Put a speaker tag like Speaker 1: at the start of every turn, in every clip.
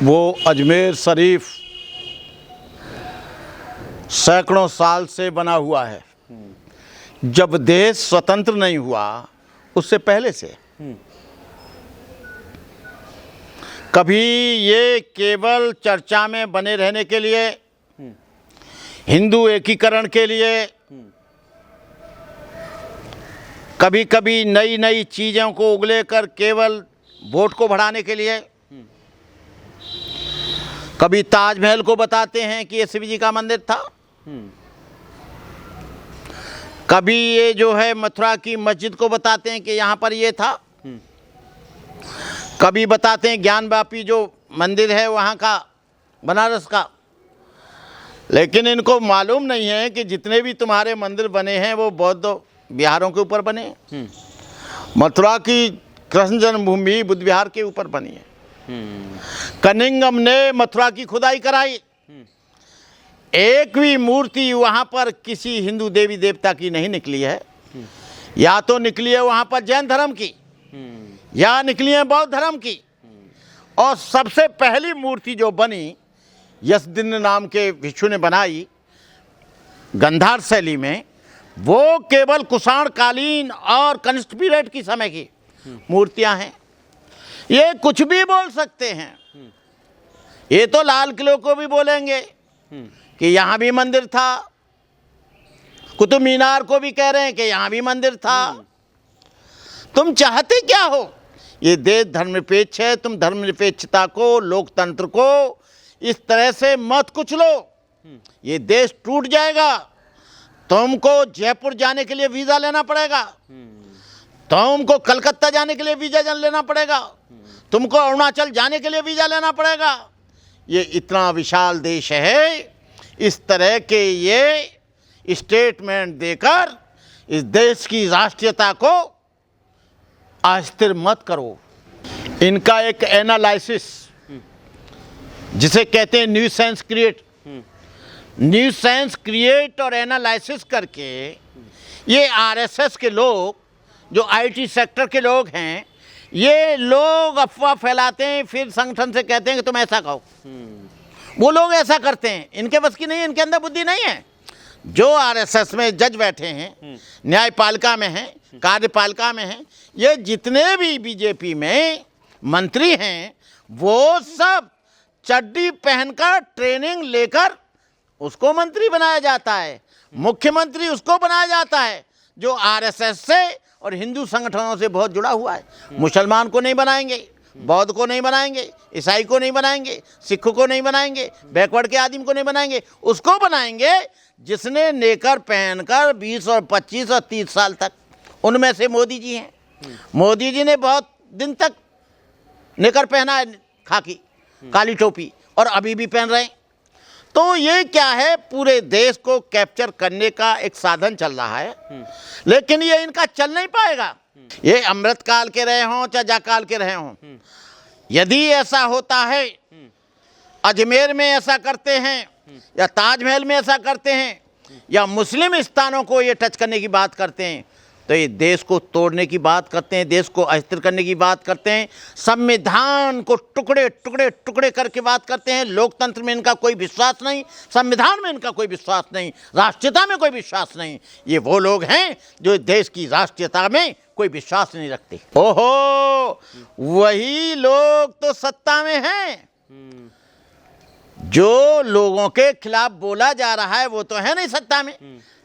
Speaker 1: वो अजमेर शरीफ सैकड़ों साल से बना हुआ है। जब देश स्वतंत्र नहीं हुआ उससे पहले से कभी ये केवल चर्चा में बने रहने के लिए, हिंदू एकीकरण के लिए, कभी कभी नई नई चीज़ों को उगले कर केवल वोट को बढ़ाने के लिए, कभी ताजमहल को बताते हैं कि ये शिव जी का मंदिर था, कभी ये जो है मथुरा की मस्जिद को बताते हैं कि यहाँ पर ये था, कभी बताते हैं ज्ञानवापी जो मंदिर है वहाँ का, बनारस का। लेकिन इनको मालूम नहीं है कि जितने भी तुम्हारे मंदिर बने हैं वो बौद्ध विहारों के ऊपर बने हैं। मथुरा की कृष्ण जन्मभूमि बुद्ध विहार के ऊपर बनी है। कनिंगम ने मथुरा की खुदाई कराई, एक भी मूर्ति वहाँ पर किसी हिंदू देवी देवता की नहीं निकली है। या तो निकली है वहाँ पर जैन धर्म की, या निकली है बौद्ध धर्म की। और सबसे पहली मूर्ति जो बनी यशदिन नाम के भिक्षु ने बनाई गंधार शैली में, वो केवल कुषाण कालीन और कनिष्ठ पीरियड की समय की मूर्तियां हैं। ये कुछ भी बोल सकते हैं, ये तो लाल किले को भी बोलेंगे कि यहाँ भी मंदिर था, कुतुब मीनार को भी कह रहे हैं कि यहाँ भी मंदिर था। तुम चाहते क्या हो? ये देश धर्मनिरपेक्ष है, तुम धर्मनिरपेक्षता को, लोकतंत्र को इस तरह से मत कुचलो, ये देश टूट जाएगा। तुमको जयपुर जाने के लिए वीज़ा लेना पड़ेगा, तुमको कलकत्ता जाने के लिए वीज़ा लेना पड़ेगा, तुमको अरुणाचल जाने के लिए वीज़ा लेना पड़ेगा। ये इतना विशाल देश है, इस तरह के ये स्टेटमेंट देकर इस देश की राष्ट्रीयता को अस्थिर मत करो। इनका एक एनालिसिस जिसे कहते हैं new sense create, new sense create और एनालिसिस करके ये आरएसएस के लोग, जो आईटी सेक्टर के लोग हैं, ये लोग अफवाह फैलाते हैं, फिर संगठन से कहते हैं कि तुम ऐसा कहो। वो लोग ऐसा करते हैं, इनके बस की नहीं है, इनके अंदर बुद्धि नहीं है। जो आरएसएस में जज बैठे हैं, न्यायपालिका में हैं, कार्यपालिका में हैं, ये जितने भी बीजेपी में मंत्री हैं, वो सब चड्डी पहनकर ट्रेनिंग लेकर उसको मंत्री बनाया जाता है, मुख्यमंत्री उसको बनाया जाता है जो आरएसएस से और हिंदू संगठनों से बहुत जुड़ा हुआ है। मुसलमान को नहीं बनाएंगे, बौद्ध को नहीं बनाएंगे, ईसाई को नहीं बनाएंगे, सिख को नहीं बनाएंगे, बैकवर्ड के आदमी को नहीं बनाएंगे। उसको बनाएंगे जिसने नेकर पहनकर 20 और 25 और 30 साल तक, उनमें से मोदी जी हैं। मोदी जी ने बहुत दिन तक नेकर पहना है, खाकी काली टोपी, और अभी भी पहन रहे हैं। तो ये क्या है, पूरे देश को कैप्चर करने का एक साधन चल रहा है। लेकिन ये इनका चल नहीं पाएगा। ये अमृत काल के रहे हों चाहे जाकाल के रहे हों, यदि ऐसा होता है, अजमेर में ऐसा करते हैं, या ताजमहल में ऐसा करते हैं, या मुस्लिम स्थानों को ये टच करने की बात करते हैं, तो ये देश को तोड़ने की बात करते हैं, देश को अस्थिर करने की बात करते हैं, संविधान को टुकड़े टुकड़े टुकड़े करके बात करते हैं। लोकतंत्र में इनका कोई विश्वास नहीं, संविधान में इनका कोई विश्वास नहीं, राष्ट्रीयता में कोई विश्वास नहीं। ये वो लोग हैं जो देश की राष्ट्रीयता में कोई विश्वास नहीं रखते। ओहो, वही लोग तो सत्ता में हैं। जो लोगों के खिलाफ बोला जा रहा है वो तो है नहीं सत्ता में।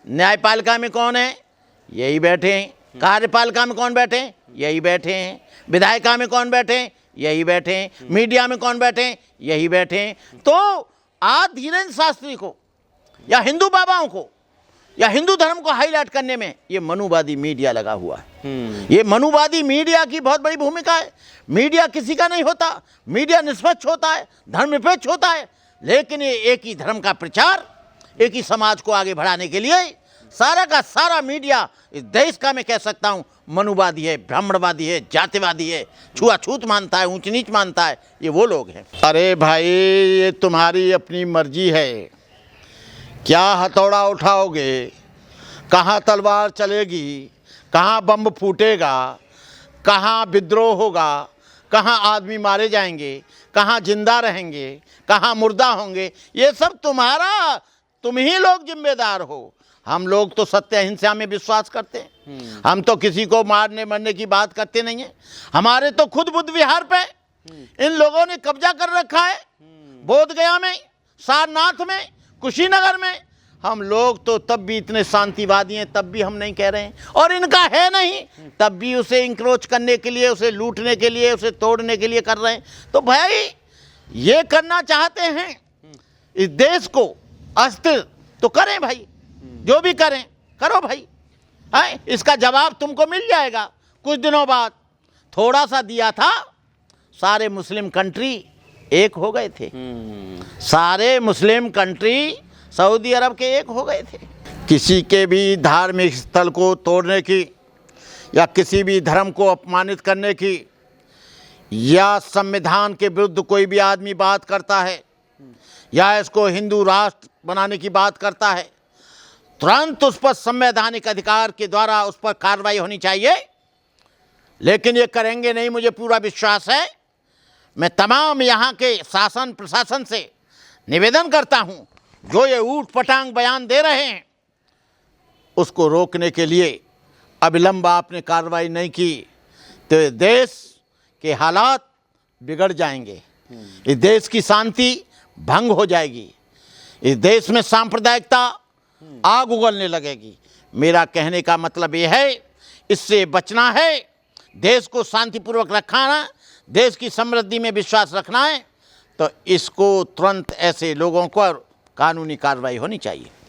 Speaker 1: न्यायपालिका में कौन है? यही बैठे हैं। कार्यपालिका में कौन बैठे हैं? यही बैठे हैं। विधायिका में कौन बैठे हैं? यही बैठे हैं। मीडिया में कौन बैठे हैं? यही बैठे हैं। तो आज धीरेन्द्र शास्त्री को या हिंदू बाबाओं को या हिंदू धर्म को हाईलाइट करने में ये मनुवादी मीडिया लगा हुआ है। ये मनुवादी मीडिया की बहुत बड़ी भूमिका है। मीडिया किसी का नहीं होता, मीडिया निष्पक्ष होता है, धर्मनिरपेक्ष होता है। लेकिन ये एक ही धर्म का प्रचार, एक ही समाज को आगे बढ़ाने के लिए सारा का सारा मीडिया इस देश का, मैं कह सकता हूँ, मनुवादी है, ब्राह्मणवादी है, जातिवादी है, छुआछूत मानता है, ऊंच नीच मानता है। ये वो लोग हैं। अरे भाई, ये तुम्हारी अपनी मर्जी है, क्या हथौड़ा उठाओगे, कहाँ तलवार चलेगी, कहाँ बम फूटेगा, कहाँ विद्रोह होगा, कहाँ आदमी मारे जाएंगे, कहाँ जिंदा रहेंगे, कहाँ मुर्दा होंगे, ये सब तुम ही लोग जिम्मेदार हो। हम लोग तो सत्य अहिंसा में विश्वास करते हैं, हम तो किसी को मारने मरने की बात करते नहीं हैं। हमारे तो खुद बुद्ध विहार पे इन लोगों ने कब्जा कर रखा है, बोध गया में, सारनाथ में, कुशीनगर में। हम लोग तो तब भी इतने शांतिवादी हैं, तब भी हम नहीं कह रहे हैं, और इनका है नहीं, तब भी उसे इंक्रोच करने के लिए, उसे लूटने के लिए, उसे तोड़ने के लिए कर रहे हैं। तो भाई ये करना चाहते हैं इस देश को अस्थिर, तो करें भाई, जो भी करें करो भाई, है इसका जवाब तुमको मिल जाएगा कुछ दिनों बाद। थोड़ा सा दिया था, सारे मुस्लिम कंट्री एक हो गए थे, सारे मुस्लिम कंट्री सऊदी अरब के एक हो गए थे। किसी के भी धार्मिक स्थल को तोड़ने की, या किसी भी धर्म को अपमानित करने की, या संविधान के विरुद्ध कोई भी आदमी बात करता है, या इसको हिंदू राष्ट्र बनाने की बात करता है, तुरंत उस पर संवैधानिक अधिकार के द्वारा उस पर कार्रवाई होनी चाहिए। लेकिन ये करेंगे नहीं, मुझे पूरा विश्वास है। मैं तमाम यहाँ के शासन प्रशासन से निवेदन करता हूँ, जो ये ऊट पटांग बयान दे रहे हैं, उसको रोकने के लिए अविलंब आपने कार्रवाई नहीं की तो देश के हालात बिगड़ जाएंगे, इस देश की शांति भंग हो जाएगी, इस देश में सांप्रदायिकता आग उगलने लगेगी। मेरा कहने का मतलब ये है, इससे बचना है, देश को शांतिपूर्वक रखना, देश की समृद्धि में विश्वास रखना है, तो इसको तुरंत ऐसे लोगों को कानूनी कार्रवाई होनी चाहिए।